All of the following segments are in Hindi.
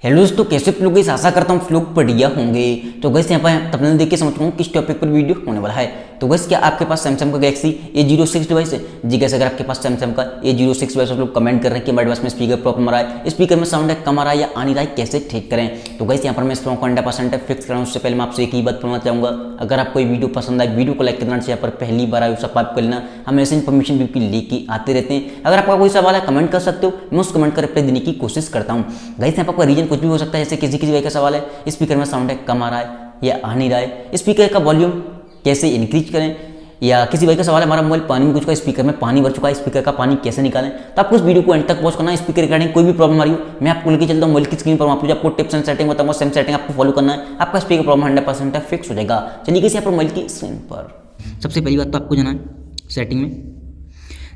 हेलो दोस्तों, कैसे आप लोग इस आशा करता हूँ लोग बढ़िया होंगे। तो गैस यहाँ पर तब देख के समझ पाऊँ किस टॉपिक पर वीडियो होने वाला है। तो गैस क्या आपके पास सैमसंग का गैलेक्सी A06 डिवाइस है? जी गैस, अगर आपके पास सैमसंग का A06 डिवाइस, आप लोग कमेंट कर रहे हैं कि हमारे डिवाइस में स्पीकर प्रॉब्लम आ रहा है, स्पीकर में साउंड कम आ रहा है या आ नहीं रहा है, कैसे ठीक करें। तो गैस यहाँ पर मैं इस फोन को 100% फिक्स कराऊँ उससे पहले मैं आपसे एक ही बात बोलना चाहूँगा, अगर आपको ये वीडियो पसंद आए वीडियो को लाइक करना चाहिए। यहाँ पर पहली बार आए सब्सक्राइब कर लेना, हम ऐसे इन्फॉर्मेशन बिल्कुल लेके आते रहते हैं। अगर आपका कोई सवाल है कमेंट कर सकते हो, मैं उस कमेंट का रिप्लाई देने की कोशिश करता हूँ। गैस यहाँ पर आपका रीजन कुछ भी हो सकता है, जैसे किसी भाई का सवाल है स्पीकर में साउंड कम आ रहा है या आ नहीं रहा है, स्पीकर का वॉल्यूम कैसे इंक्रीज करें, या किसी भाई का सवाल है हमारा मोबाइल पानी में घुस चुका है, स्पीकर में पानी भर चुका है, स्पीकर का पानी कैसे निकालें। तो आपको इस वीडियो को एंड तक वॉच करना है। स्पीकर रिगार्डिंग कोई भी प्रॉब्लम आ रही हो, मैं आपको लेके चलता हूँ मोबाइल की स्क्रीन पर, वहाँ पर आपको टिप्स एंड सेटिंग बताऊंगा, सेम सेटिंग आपको फॉलो करना है, आपका स्पीकर प्रॉब्लम 100% फिक्स हो जाएगा। चलिए किसी यहाँ पर मोबाइल की स्क्रीन पर सबसे पहली बात तो आपको जाना है सेटिंग में।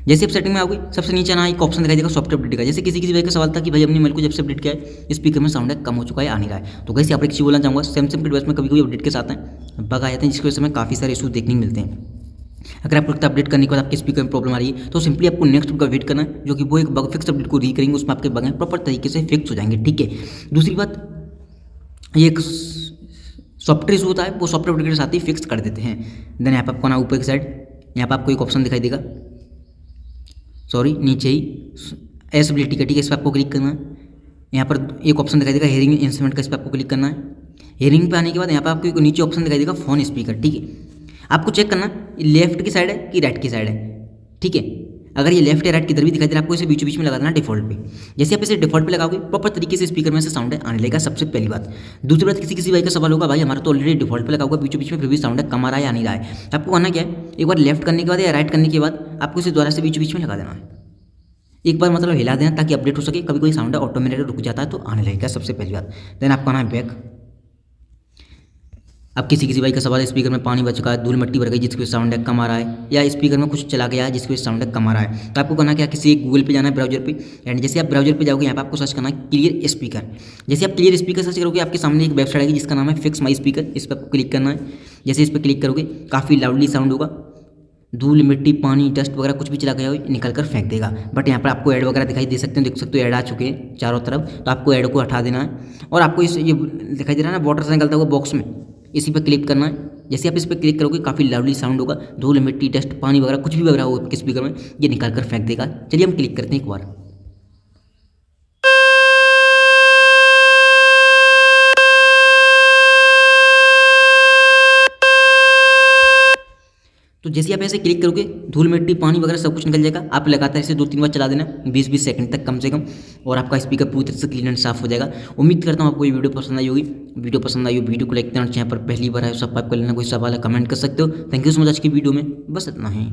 जैसे आप सेटिंग में आओगे सबसे नीचे आना एक ऑप्शन दिखाई देगा सॉफ्टवेयर अपडेट का। जैसे किसी भाई का सवाल था कि भाई अपने मोबाइल को जब से अपडेट किया है स्पीकर में साउंड कम हो चुका है, आ नहीं रहा है। तो वैसे यहाँ पर एक चीज़ बोलना चाहूँगा, सैमसंग के डिवाइस में कभी अपडेट के साथ हैं बग आ जाते हैं, जिसकी वजह से हमें काफ़ी सारे इशू देखने को मिलते हैं। अगर आपको लगता है अपडेट करने के बाद आपके स्पीकर में प्रॉब्लम आ रही है तो सिंपली आपको नेक्स्ट का वेट करना है, जो कि वो एक बग फिक्स अपडेट को री करेंगे, उसमें आपके बग प्रॉपर तरीके से फिक्स हो जाएंगे। ठीक है, दूसरी बात, ये एक सॉफ्टवेयर इशू होता है, वो सॉफ्टवेयर अपडेट के साथ ही फिक्स कर देते हैं। देन यहाँ पर आपको ना ऊपर की साइड यहाँ पर आपको एक ऑप्शन दिखाई देगा, सॉरी नीचे ही एसेबिलिटी का, ठीक है, इस पर आपको क्लिक करना है। यहाँ पर एक ऑप्शन दिखाई देगा हेयरिंग इंस्ट्रूमेंट का, इस पर आपको क्लिक करना है। हेयरिंग पे आने के बाद यहाँ पर आपको एक नीचे ऑप्शन दिखाई देगा फोन स्पीकर। ठीक है, आपको चेक करना लेफ्ट की साइड है कि राइट की साइड है। ठीक है, अगर ये लेफ्ट या राइट किधर भी दिखाई दे रहा है आपको इसे बीचों बीच में लगा देना डिफॉल्ट पे। जैसे आप इसे डिफॉल्ट पे लगाओगे प्रॉपर तरीके से स्पीकर में से साउंड आने लगेगा, सबसे पहली बात। दूसरी बात, किसी भाई का सवाल होगा भाई हमारा तो ऑलरेडी डिफॉल्ट पे लगा होगा, बीचों बीच में फिर भी साउंड कम आ रहा है या नहीं रहा है। आपको करना क्या है, एक बार लेफ्ट करने के बाद या राइट करने के बाद आपको इसे दोबारा से बीचों बीच में लगा देना है, एक बार मतलब हिला देना ताकि अपडेट हो सके। कभी कोई साउंड ऑटोमेटिक रुक जाता है तो आने लगेगा, सबसे पहली बात। देन आपको आना है बैक। अब किसी भाई का सवाल है स्पीकर में पानी बच चुका है, धूल मिट्टी भर गई जिसकी वजह से साउंड कम आ रहा है, या स्पीकर में कुछ चला गया है जिसकी वजह से साउंड कम आ रहा है, तो आपको करना क्या, किसी एक गूगल पे जाना है ब्राउजर पे, एंड जैसे आप ब्राउजर पे जाओगे यहाँ पे आपको सर्च करना है क्लियर स्पीकर। जैसे आप क्लियर स्पीकर सर्च करोगे आपके सामने एक वेबसाइट आएगी जिसका नाम है फिक्स माई स्पीकर, इस पर आपको क्लिक करना है। जैसे इस पर क्लिक करोगे काफ़ी लाउडली साउंड होगा, धूल मिट्टी पानी डस्ट वगैरह कुछ भी चला गया हो निकल कर फेंक देगा। बट यहाँ पर आपको ऐड वगैरह दिखाई दे सकते हैं, देख सकते हो ऐड आ चुके हैं चारों तरफ, तो आपको ऐड को हटा देना है। और आपको इस ये दिखाई दे रहा है ना वाटर से निकलता हुआ बॉक्स में, इसी पर क्लिक करना है। जैसे आप इस पर क्लिक करोगे काफ़ी लाउडली साउंड होगा, धूल मिट्टी डस्ट पानी वगैरह कुछ भी वगैरह होगा आपके स्पीकर में ये निकाल कर फेंक देगा। चलिए हम क्लिक करते हैं एक बार। तो जैसे आप ऐसे क्लिक करोगे धूल मिट्टी पानी वगैरह सब कुछ निकल जाएगा। आप लगातार इसे 2-3 बार चला देना 20-20 सेकंड तक कम से कम, और आपका स्पीकर पूरी तरह से क्लीन एंड साफ हो जाएगा। उम्मीद करता हूँ आपको ये वीडियो पसंद आई होगी। वीडियो पसंद आई हो वीडियो को लाइक करना चाहिए, पर पहली बार है सब्सक्राइब कर लेना, कोई सवाल है कमेंट कर सकते हो। थैंक यू सो मच, आज की वीडियो में बस इतना ही।